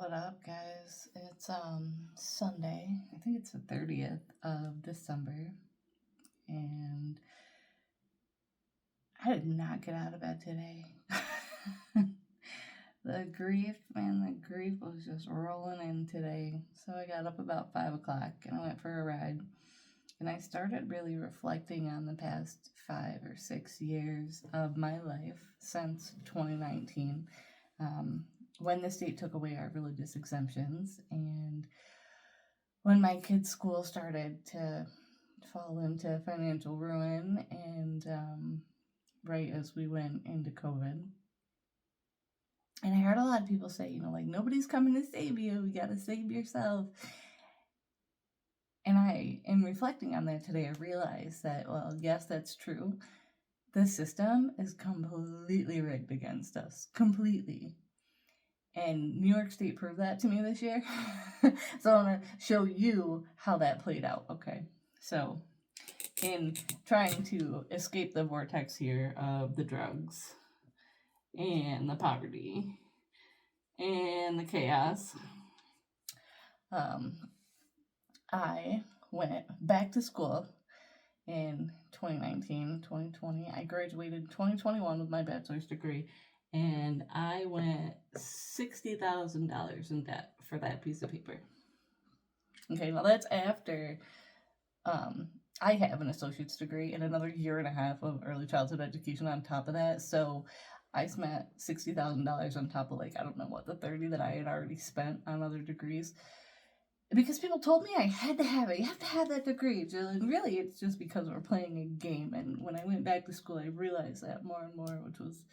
What up, guys? It's Sunday. I think it's the 30th of December, and I did not get out of bed today. The grief was just rolling in today. So I got up about 5 o'clock and I went for a ride. And I started really reflecting on the past 5 or 6 years of my life since 2019. When the state took away our religious exemptions and when my kids' school started to fall into financial ruin, and right as we went into COVID. And I heard a lot of people say, like, nobody's coming to save you. You got to save yourself. And in reflecting on that today, I realized that, well, yes, that's true. The system is completely rigged against us. Completely. And New York State proved that to me this year. So I want to show you how that played out. Okay. So in trying to escape the vortex here of the drugs and the poverty and the chaos, I went back to school in 2019, 2020. I graduated in 2021 with my bachelor's degree, and I went $60,000 in debt for that piece of paper. Okay, now that's after I have an associate's degree and another year and a half of early childhood education on top of that. So I spent $60,000 on top of, like, I don't know what, the 30 that I had already spent on other degrees. Because people told me I had to have it. You have to have that degree, Jill. And really, it's just because we're playing a game. And when I went back to school, I realized that more and more, which was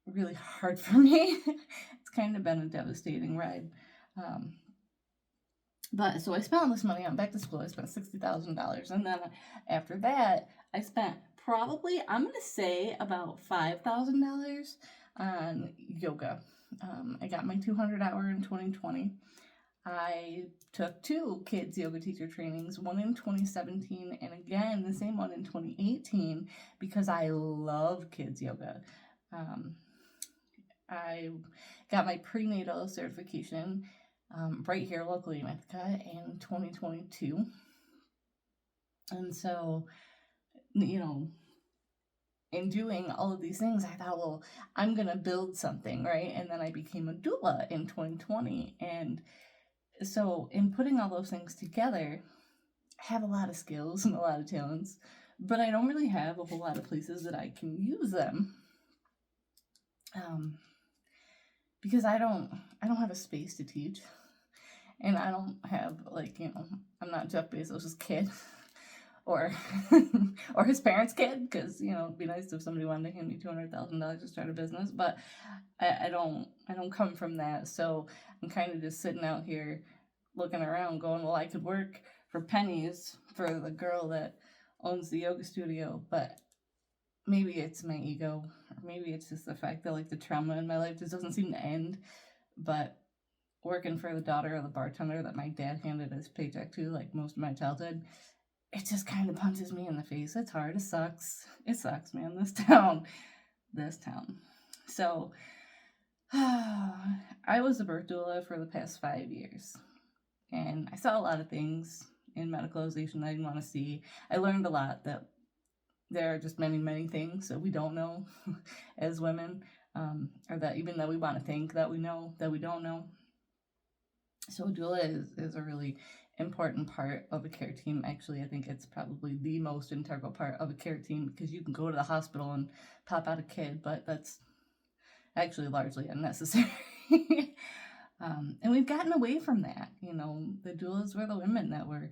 really hard for me. It's kind of been a devastating ride. But so I spent all this money on back to school. I spent $60,000. And then after that, I spent probably, I'm going to say, about $5,000 on yoga. I got my 200 hour in 2020. I took 2 kids yoga teacher trainings, one in 2017 and again the same one in 2018, because I love kids yoga. I got my prenatal certification right here locally in Ithaca in 2022. And so, in doing all of these things, I thought, well, I'm going to build something, right? And then I became a doula in 2020. And so in putting all those things together, I have a lot of skills and a lot of talents, but I don't really have a whole lot of places that I can use them. Because I don't have a space to teach. And I don't have, I'm not Jeff Bezos' kid or or his parents' kid, because, it'd be nice if somebody wanted to hand me $200,000 to start a business, but I don't come from that. So I'm kind of just sitting out here looking around going, well, I could work for pennies for the girl that owns the yoga studio, but maybe it's my ego, or maybe it's just the fact that, like, the trauma in my life just doesn't seem to end. But working for the daughter of the bartender that my dad handed his paycheck to, like, most of my childhood, it just kind of punches me in the face. It's hard. It sucks, man. This town. So I was a birth doula for the past 5 years, and I saw a lot of things in medicalization I didn't want to see. I learned a lot that there are just many, many things that we don't know as women, or that even that we want to think that we know, that we don't know. So a doula is a really important part of a care team. Actually, I think it's probably the most integral part of a care team, because you can go to the hospital and pop out a kid, but that's actually largely unnecessary. And we've gotten away from that. The doulas were the women that were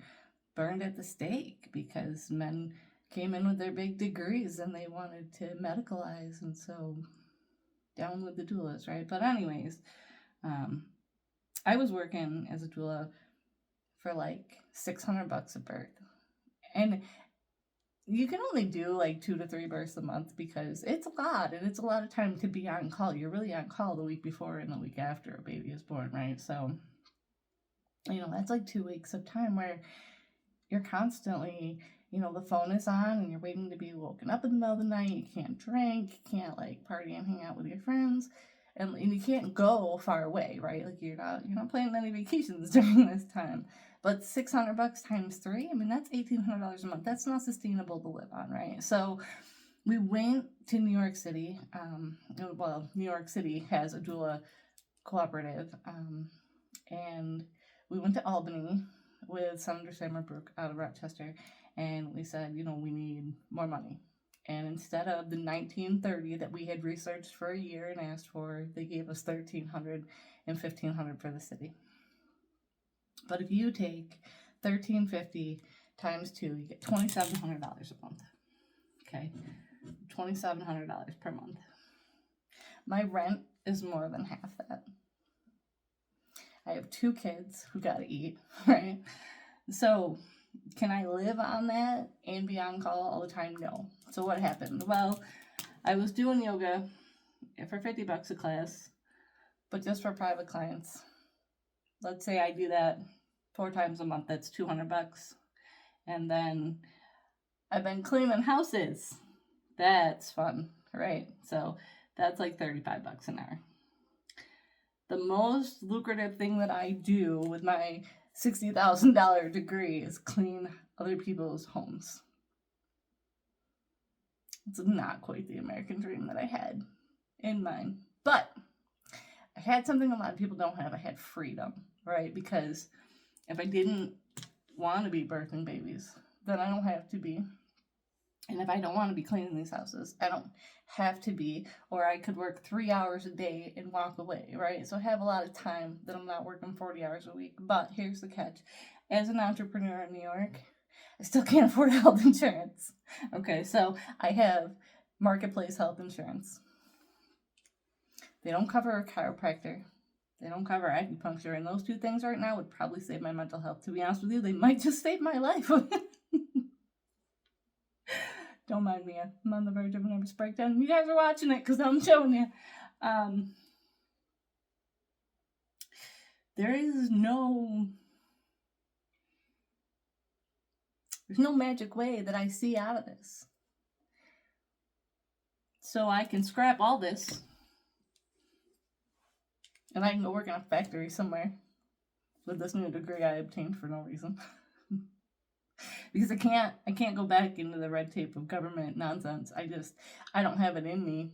burned at the stake because men came in with their big degrees and they wanted to medicalize, and so down with the doulas, right? But anyways, I was working as a doula for like $600 a birth, and you can only do like 2 to 3 births a month because it's a lot, and it's a lot of time to be on call. You're really on call the week before and the week after a baby is born, right? So, that's like 2 weeks of time where you're constantly, the phone is on and you're waiting to be woken up in the middle of the night. You can't drink, you can't, like, party and hang out with your friends. and you can't go far away, right? Like you're not planning any vacations during this time. But $600 times three, I mean, that's $1,800 a month. That's not sustainable to live on, right? So we went to New York City. New York City has a doula cooperative, and we went to Albany with Senator Summer Brooke out of Rochester, and we said, we need more money. And instead of the $1,930 that we had researched for a year and asked for, they gave us $1,300 and $1,500 for the city. But if you take $1,350 times 2, you get $2,700 a month. Okay, $2,700 per month. My rent is more than half that. I have 2 kids who gotta eat, right? So, can I live on that and be on call all the time? No. So what happened? Well, I was doing yoga for $50 a class, but just for private clients. Let's say I do that 4 times a month. That's $200. And then I've been cleaning houses. That's fun, right? So that's like $35 an hour. The most lucrative thing that I do with my $60,000 degree is clean other people's homes. It's not quite the American dream that I had in mind. But I had something a lot of people don't have. I had freedom, right? Because if I didn't want to be birthing babies, then I don't have to be. And if I don't want to be cleaning these houses, I don't have to be. Or I could work 3 hours a day and walk away, right? So I have a lot of time that I'm not working 40 hours a week. But here's the catch. As an entrepreneur in New York, I still can't afford health insurance. Okay, so I have marketplace health insurance. They don't cover a chiropractor. They don't cover acupuncture. And those 2 things right now would probably save my mental health. To be honest with you, they might just save my life. Don't mind me. I'm on the verge of a nervous breakdown. You guys are watching it because I'm showing you. There's no magic way that I see out of this. So I can scrap all this and I can go work in a factory somewhere with this new degree I obtained for no reason. Because I can't go back into the red tape of government nonsense. I don't have it in me.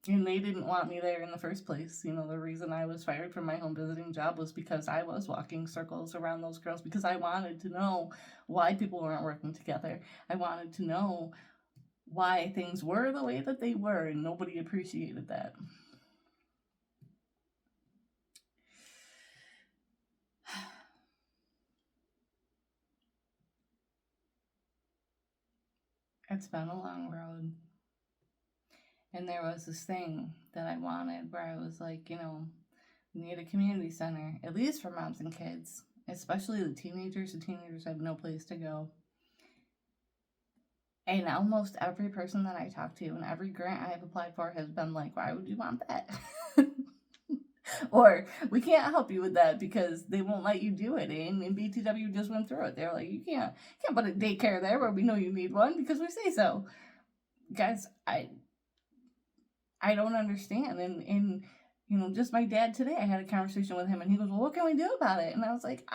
And they didn't want me there in the first place. The reason I was fired from my home visiting job was because I was walking circles around those girls because I wanted to know why people weren't working together. I wanted to know why things were the way that they were, and nobody appreciated that. It's been a long road. And there was this thing that I wanted where I was like, we need a community center, at least for moms and kids, especially the teenagers. The teenagers have no place to go. And almost every person that I talk to and every grant I have applied for has been like, why would you want that? Or, we can't help you with that because they won't let you do it. And BTW just went through it. They're like, you can't put a daycare there where we know you need one because we say so. Guys, I don't understand. And just my dad today, I had a conversation with him and he goes, well, what can we do about it? And I was like,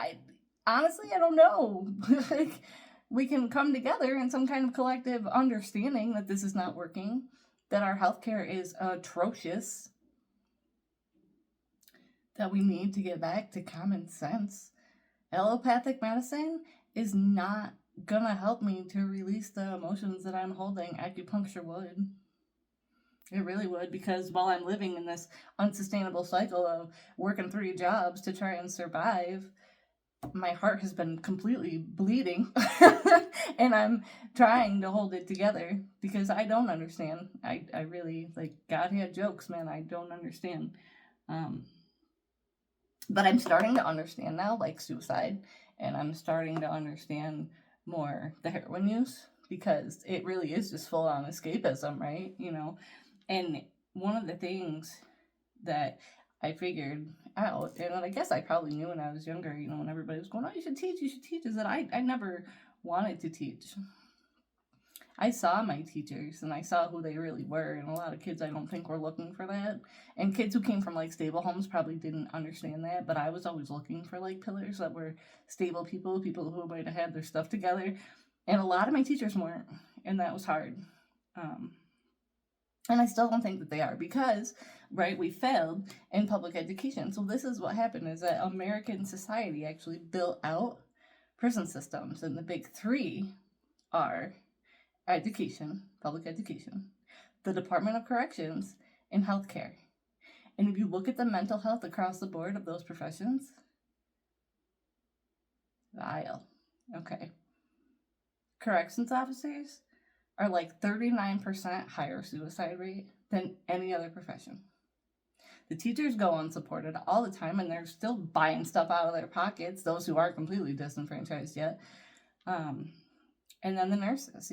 honestly, I don't know. Like, we can come together in some kind of collective understanding that this is not working, that our healthcare is atrocious, that we need to get back to common sense. Allopathic medicine is not gonna help me to release the emotions that I'm holding. Acupuncture would. It really would, because while I'm living in this unsustainable cycle of working 3 jobs to try and survive, my heart has been completely bleeding and I'm trying to hold it together because I don't understand. I really, God had jokes, man. I don't understand. But I'm starting to understand now, like suicide, and I'm starting to understand more the heroin use because it really is just full on escapism, right? And one of the things that I figured out, and I guess I probably knew when I was younger, when everybody was going, oh, you should teach, is that I never wanted to teach. I saw my teachers and I saw who they really were, and a lot of kids I don't think were looking for that. And kids who came from like stable homes probably didn't understand that, but I was always looking for like pillars that were stable people who might have had their stuff together. And a lot of my teachers weren't, and that was hard. And I still don't think that they are because, right, we failed in public education. So this is what happened, is that American society actually built out prison systems, and the big three are education, public education, the Department of Corrections, and healthcare. And if you look at the mental health across the board of those professions, vile. Okay. Corrections officers are like 39% higher suicide rate than any other profession. The teachers go unsupported all the time, and they're still buying stuff out of their pockets, those who aren't completely disenfranchised yet. And then the nurses,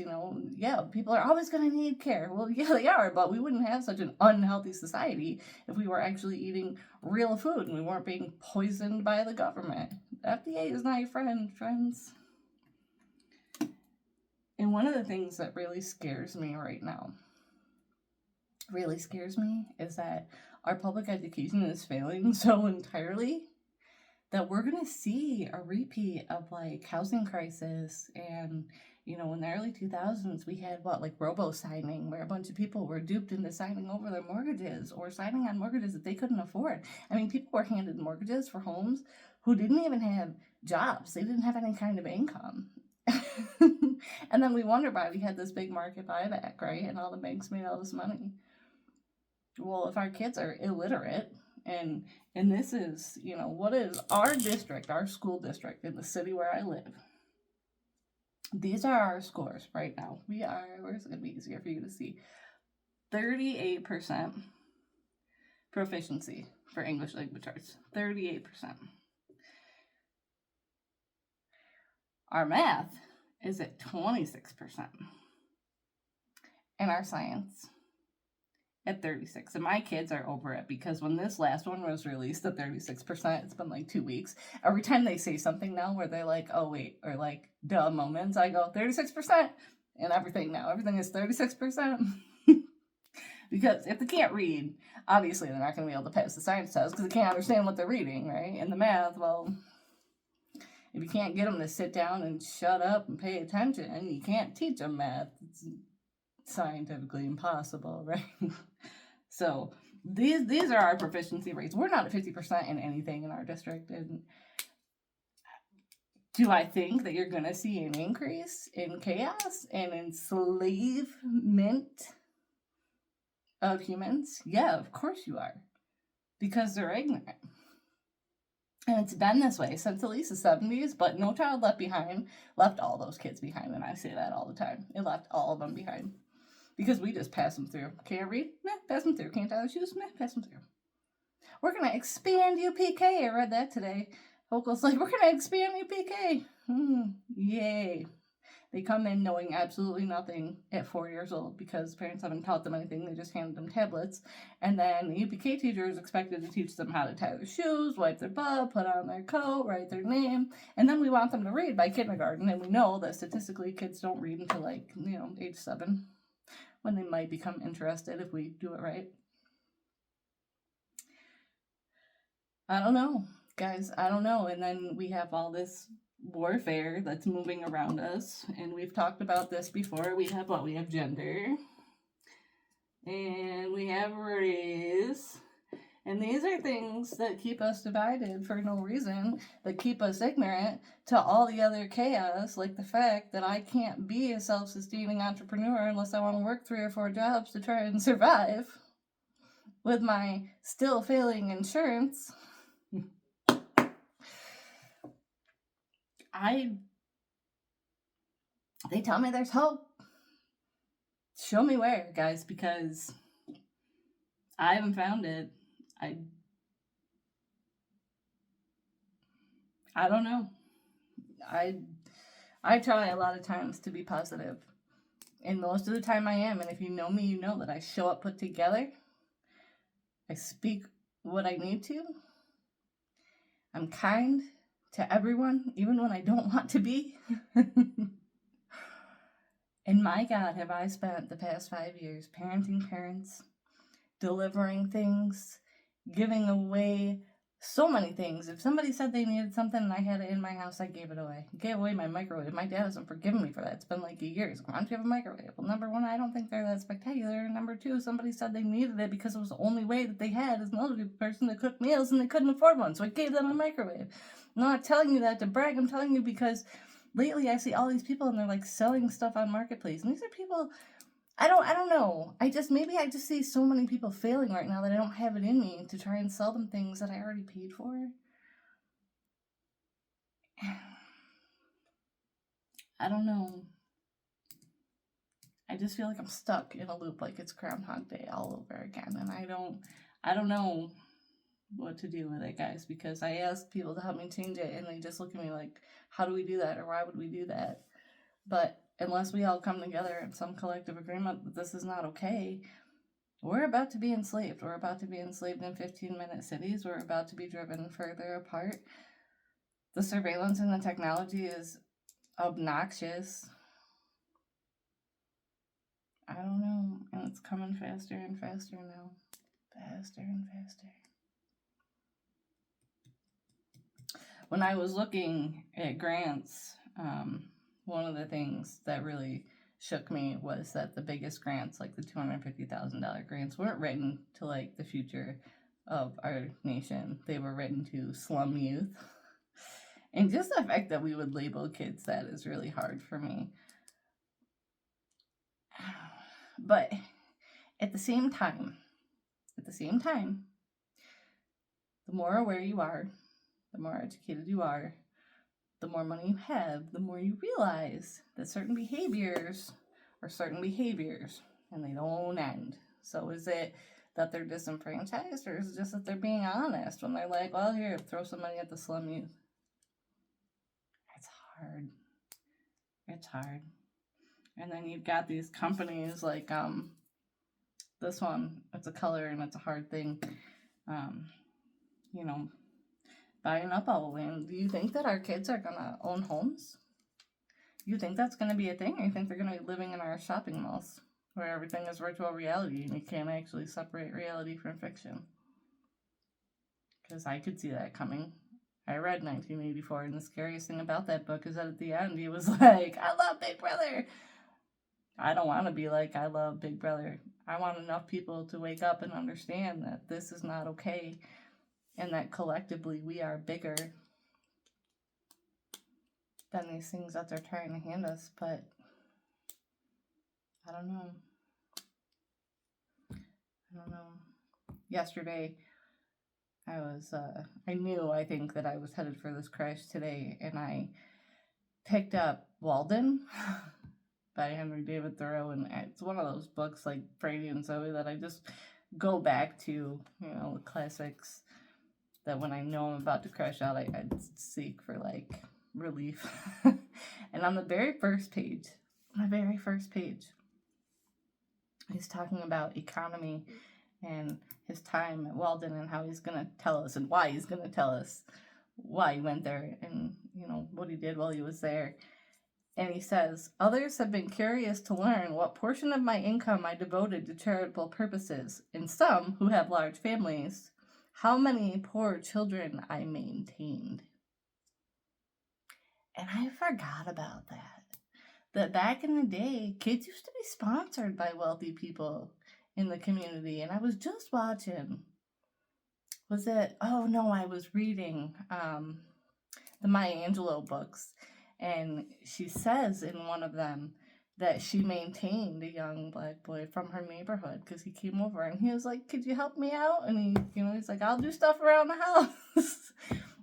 yeah, people are always going to need care. Well, yeah, they are, but we wouldn't have such an unhealthy society if we were actually eating real food and we weren't being poisoned by the government. FDA is not your friend, friends. And one of the things that really scares me right now, is that our public education is failing so entirely that we're going to see a repeat of like housing crisis. And, in the early 2000s, we had robo-signing, where a bunch of people were duped into signing over their mortgages or signing on mortgages that they couldn't afford. I mean, people were handed mortgages for homes who didn't even have jobs. They didn't have any kind of income. And then we wonder why we had this big market buyback, right? And all the banks made all this money. Well, if our kids are illiterate, and this is, what is our district, our school district in the city where I live. These are our scores right now. Where's it going to be easier for you to see? 38% proficiency for English language arts. 38%. Our math is at 26%. And our science at 36%. And my kids are over it, because when this last one was released at 36%, it's been like 2 weeks. Every time they say something now where they're like, oh wait, or like duh moments, I go 36%. And everything is 36%. Because if they can't read, obviously they're not going to be able to pass the science test because they can't understand what they're reading, right? And the math, well, if you can't get them to sit down and shut up and pay attention, you can't teach them math. It's scientifically impossible, right? So these are our proficiency rates. We're not at 50% in anything in our district. And do I think that you're going to see an increase in chaos and enslavement of humans? Yeah, of course you are. Because they're ignorant. And it's been this way since at least the 70s, but No Child Left Behind left all those kids behind, and I say that all the time. It left all of them behind. Because we just pass them through. Can't read? Meh, pass them through. Can't tie their shoes? Meh, pass them through. We're going to expand UPK. I read that today. Vocals like, we're going to expand UPK. Yay. They come in knowing absolutely nothing at 4 years old because parents haven't taught them anything. They just handed them tablets. And then the UPK teacher is expected to teach them how to tie their shoes, wipe their butt, put on their coat, write their name. And then we want them to read by kindergarten. And we know that statistically kids don't read until age 7, when they might become interested if we do it right. I don't know, guys. I don't know. And then we have all this warfare that's moving around us, and we've talked about this before. We have gender, and we have race, and these are things that keep us divided for no reason, that keep us ignorant to all the other chaos, like the fact that I can't be a self-sustaining entrepreneur unless I want to work 3 or 4 jobs to try and survive with my still failing insurance. They tell me there's hope. Show me where, guys, because I haven't found it. I don't know. I try a lot of times to be positive, and most of the time I am. And if you know me, you know that I show up put together. I speak what I need to. I'm kind to everyone, even when I don't want to be. And my God, have I spent the past 5 years parenting parents, delivering things, giving away so many things. If somebody said they needed something and I had it in my house, I gave it away. I gave away my microwave. My dad hasn't forgiven me for that. It's been like a year. He's like, why don't you have a microwave? Well, number one, I don't think they're that spectacular. Number two, somebody said they needed it because it was the only way that they had as an elderly person to cook meals and they couldn't afford one. So I gave them a microwave. I'm not telling you that to brag. I'm telling you because lately I see all these people and they're like selling stuff on Marketplace. And these are people, I don't know. I just see so many people failing right now that I don't have it in me to try and sell them things that I already paid for. I don't know. I just feel like I'm stuck in a loop, like it's Groundhog Day all over again, and I don't know what to do with it, guys, because I ask people to help me change it and they just look at me like, how do we do that, or why would we do that? But unless we all come together in some collective agreement that this is not okay, we're about to be enslaved. We're about to be enslaved in 15-minute cities. We're about to be driven further apart. The surveillance and the technology is obnoxious. I don't know. And it's coming faster and faster now. Faster and faster. When I was looking at grants, one of the things that really shook me was that the biggest grants, like the $250,000 grants, weren't written to like the future of our nation. They were written to slum youth. And just the fact that we would label kids that is really hard for me. But at the same time, the more aware you are, the more educated you are, the more money you have, the more you realize that certain behaviors are certain behaviors and they don't end. So is it that they're disenfranchised, or is it just that they're being honest when they're like, well, here, throw some money at the slum youth? It's hard. It's hard. And then you've got these companies like this one, it's a color and it's a hard thing. Buying up all the land. Do you think that our kids are gonna own homes? You think that's gonna be a thing, or you think they're gonna be living in our shopping malls where everything is virtual reality and you can't actually separate reality from fiction? Because I could see that coming. I read 1984, and the scariest thing about that book is that at the end he was like, I love Big Brother. I don't want to be like, I love Big Brother. I want enough people to wake up and understand that this is not okay, and that collectively we are bigger than these things that they're trying to hand us. But I don't know. Yesterday, I think that I was headed for this crash today, and I picked up Walden by Henry David Thoreau, and it's one of those books like Brady and Zoe that I just go back to, the classics that when I know I'm about to crash out, I seek for like relief. And on the very first page, he's talking about economy and his time at Walden and how he's going to tell us, and why he's going to tell us why he went there and, what he did while he was there. And he says, others have been curious to learn what portion of my income I devoted to charitable purposes, and some, who have large families, how many poor children I maintained. And I forgot about that. That back in the day, kids used to be sponsored by wealthy people in the community. And I was just watching, I was reading the Maya Angelou books. And she says in one of them that she maintained a young black boy from her neighborhood because he came over and he was like, could you help me out? And he's like, I'll do stuff around the house.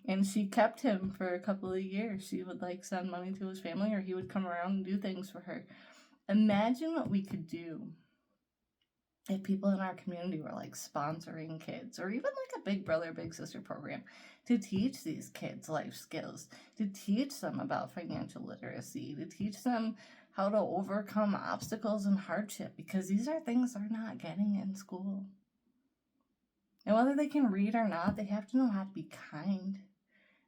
And she kept him for a couple of years. She would like send money to his family, or he would come around and do things for her. Imagine what we could do if people in our community were like sponsoring kids, or even like a Big Brother, Big Sister program to teach these kids life skills, to teach them about financial literacy, to teach them how to overcome obstacles and hardship, because these are things they're not getting in school. And whether they can read or not, they have to know how to be kind.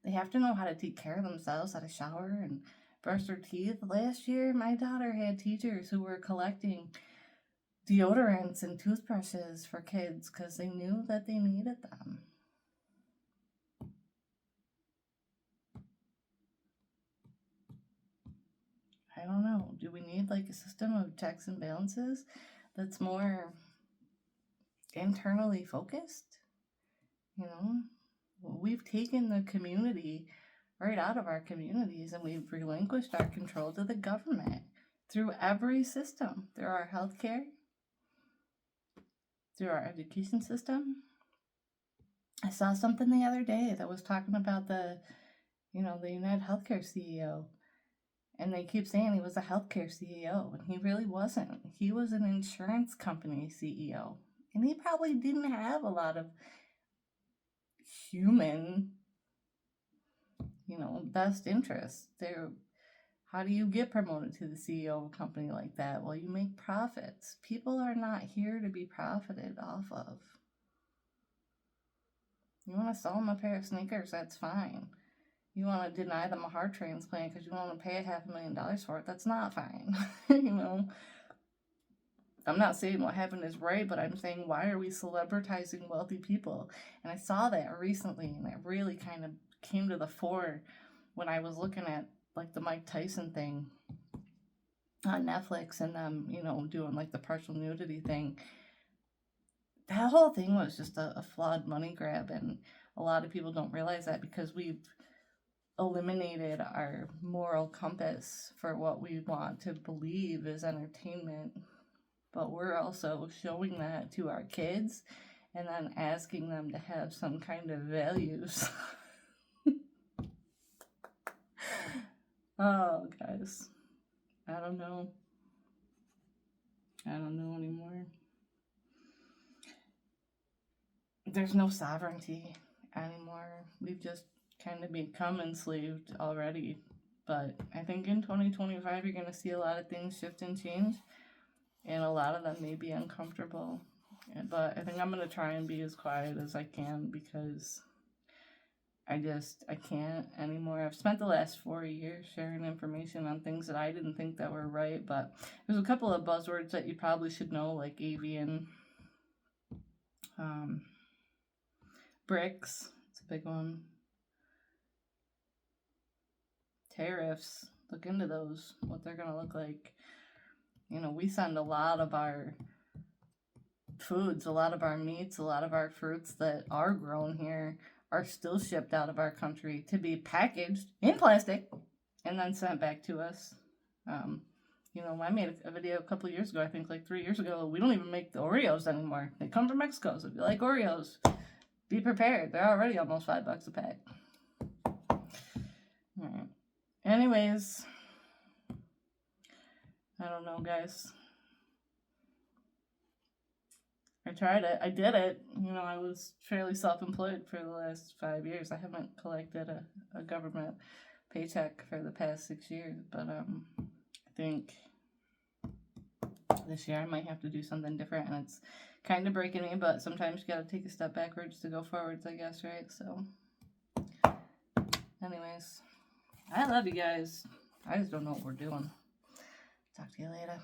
They have to know how to take care of themselves, how to shower and brush their teeth. Last year, my daughter had teachers who were collecting deodorants and toothbrushes for kids because they knew that they needed them. I don't know. Do we need like a system of checks and balances that's more internally focused? You know, we've taken the community right out of our communities and we've relinquished our control to the government through every system, through our healthcare, through our education system. I saw something the other day that was talking about the United Healthcare CEO. And they keep saying he was a healthcare CEO, and he really wasn't. He was an insurance company CEO. And he probably didn't have a lot of human, best interests. How do you get promoted to the CEO of a company like that? Well, you make profits. People are not here to be profited off of. You want to sell them a pair of sneakers, that's fine. You want to deny them a heart transplant because you want to pay $500,000 for it, that's not fine. I'm not saying what happened is right, but I'm saying, why are we celebritizing wealthy people? And I saw that recently, and it really kind of came to the fore when I was looking at like the Mike Tyson thing on Netflix and them, doing like the partial nudity thing. That whole thing was just a flawed money grab, and a lot of people don't realize that because we've eliminated our moral compass for what we want to believe is entertainment. But we're also showing that to our kids and then asking them to have some kind of values. Oh, guys. I don't know anymore. There's no sovereignty anymore. We've just kind of become enslaved already. But I think in 2025, you're going to see a lot of things shift and change. And a lot of them may be uncomfortable. But I think I'm going to try and be as quiet as I can because I can't anymore. I've spent the last 4 years sharing information on things that I didn't think that were right. But there's a couple of buzzwords that you probably should know, like avian, BRICS, it's a big one. Tariffs, look into those, what they're going to look like. We send a lot of our foods, a lot of our meats, a lot of our fruits that are grown here are still shipped out of our country to be packaged in plastic and then sent back to us. I made a video a couple of years ago, I think like 3 years ago. We don't even make the Oreos anymore. They come from Mexico, so if you like Oreos, be prepared. They're already almost $5 a pack. All right. Anyways, I don't know, guys. I tried it. I did it. I was fairly self-employed for the last 5 years. I haven't collected a government paycheck for the past 6 years. But I think this year I might have to do something different. And it's kind of breaking me, but sometimes you got to take a step backwards to go forwards, I guess, right? So anyways, I love you guys. I just don't know what we're doing. Talk to you later.